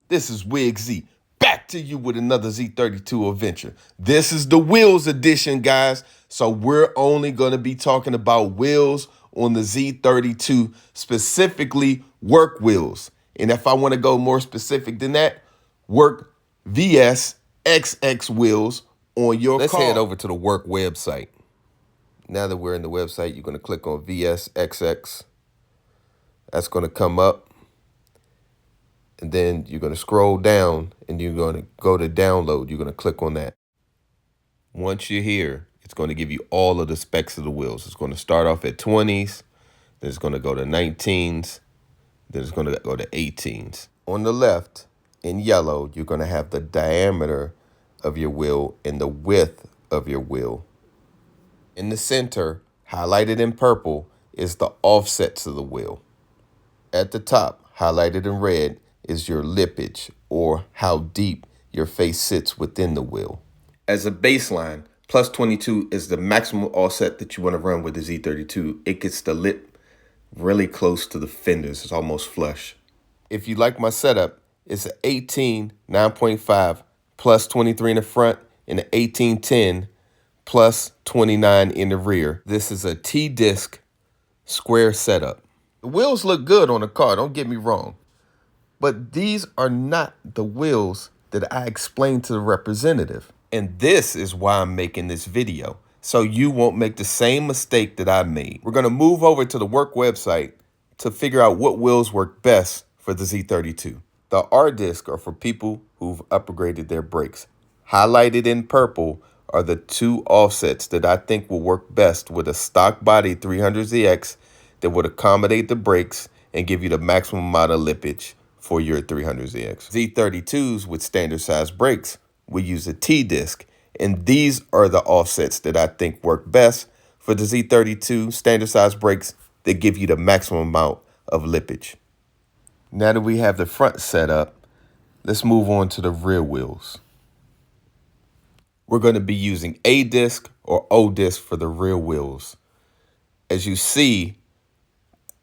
This is Wig Z, back to you with another Z32 adventure. This is the wheels edition, guys. So we're only going to be talking about wheels on the Z32, specifically work wheels. And if I want to go more specific than that, work VS XX wheels on your car. Let's head over to the work website. Now that we're in the website, you're going to click on VSXX. That's going to come up. And then you're going to scroll down and you're going to go to download. You're going to click on that. Once you're here, it's going to give you all of the specs of the wheels. It's going to start off at 20s. Then it's going to go to 19s. Then it's going to go to 18s. On the left, in yellow, you're going to have the diameter of your wheel and the width of your wheel. In the center, highlighted in purple, is the offsets of the wheel. At the top, highlighted in red, is your lippage, or how deep your face sits within the wheel. As a baseline, plus 22 is the maximum offset that you want to run with the Z32. It gets the lip really close to the fenders. It's almost flush. If you like my setup, it's an 18 9.5 plus 23 in the front and an 1810 plus 29 in the rear. This is a T-disc square setup. The wheels look good on the car, don't get me wrong. But these are not the wheels that I explained to the representative. And this is why I'm making this video, so you won't make the same mistake that I made. We're going to move over to the work website to figure out what wheels work best for the Z32. The R disc are for people who've upgraded their brakes. Highlighted in purple are the two offsets that I think will work best with a stock body 300ZX that would accommodate the brakes and give you the maximum amount of lippage for your 300ZX. Z32s with standard size brakes will use a T-disc, and these are the offsets that I think work best for the Z32 standard size brakes that give you the maximum amount of lippage. Now that we have the front set up, let's move on to the rear wheels. We're going to be using A disc or O disc for the rear wheels. As you see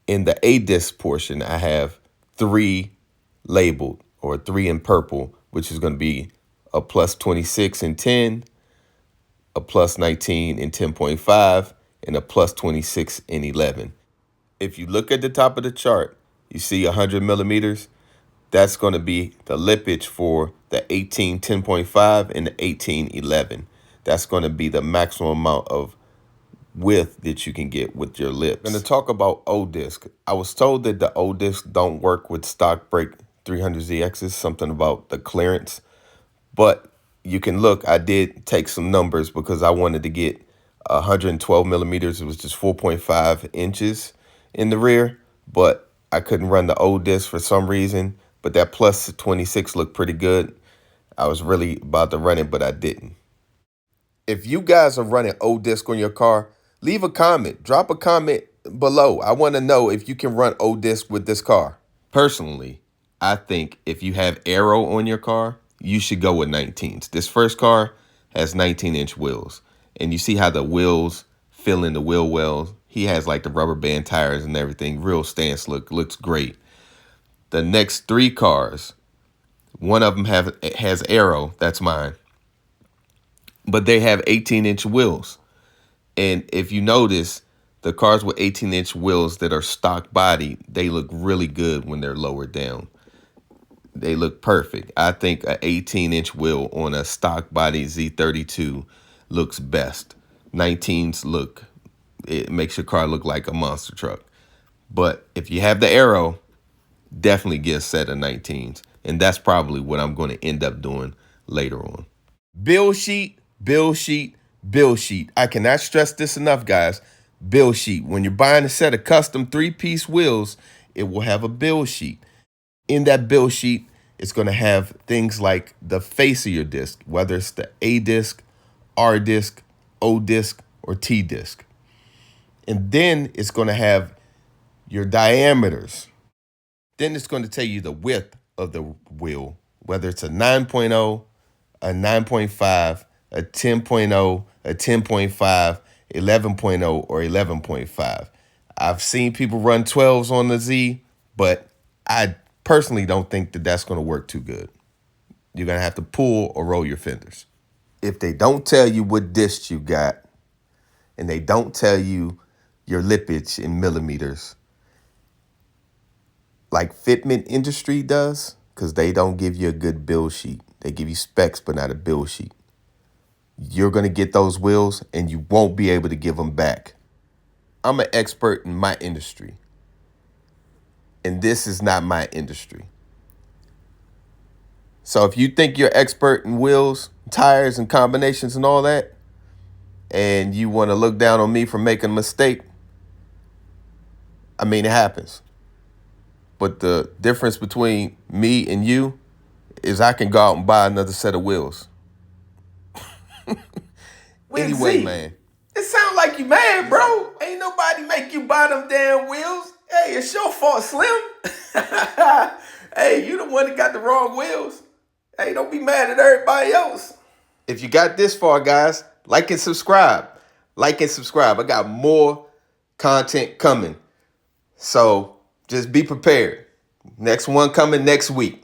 in the A disc portion, I have 3 labeled, or 3 in purple, which is going to be a plus 26 and 10, a plus 19 and 10.5, and a plus 26 and 11. If you look at the top of the chart, you see 100 millimeters. That's going to be the lippage for the 18 10.5 and the 18 11. That's going to be the maximum amount of width that you can get with your lips. I'm going to talk about O disc. I was told that the O disc don't work with stock brake 300ZXs, something about the clearance. But you can look, I did take some numbers because I wanted to get 112 millimeters. It was just 4.5 inches in the rear, but I couldn't run the O disc for some reason. But that plus 26 looked pretty good. I was really about to run it, but I didn't. If you guys are running O disc on your car, leave a comment. Drop a comment below. I want to know if you can run O disc with this car. Personally, I think if you have aero on your car, you should go with 19s. This first car has 19-inch wheels. And you see how the wheels fill in the wheel wells. He has like the rubber band tires and everything. Real stance looks great. The next 3 cars, one of them has aero. That's mine. But they have 18-inch wheels. And if you notice, the cars with 18-inch wheels that are stock body, they look really good when they're lowered down. They look perfect. I think an 18-inch wheel on a stock body Z32 looks best. 19s it makes your car look like a monster truck. But if you have the aero, definitely get a set of 19s. And that's probably what I'm going to end up doing later on. Build sheet, build sheet, build sheet. I cannot stress this enough, guys. Build sheet. When you're buying a set of custom 3-piece wheels, it will have a build sheet. In that build sheet, it's going to have things like the face of your disc, whether it's the A disc, R disc, O disc, or T disc. And then it's going to have your diameters. Then it's going to tell you the width of the wheel, whether it's a 9.0, a 9.5, a 10.0, a 10.5, 11.0, or 11.5. I've seen people run 12s on the Z, but I personally don't think that that's going to work too good. You're going to have to pull or roll your fenders. If they don't tell you what disc you got, and they don't tell you your lippage in millimeters, like Fitment industry does, because they don't give you a good build sheet. They give you specs, but not a build sheet. You're going to get those wheels, and you won't be able to give them back. I'm an expert in my industry, and this is not my industry. So if you think you're expert in wheels, tires, and combinations and all that, and you want to look down on me for making a mistake, I mean, it happens. But the difference between me and you is I can go out and buy another set of wheels. Anyway, man. It sounds like you mad, bro. Ain't nobody make you buy them damn wheels. Hey, it's your fault, Slim. Hey, you the one that got the wrong wheels. Hey, don't be mad at everybody else. If you got this far, guys, like and subscribe. Like and subscribe. I got more content coming. So just be prepared. Next one coming next week.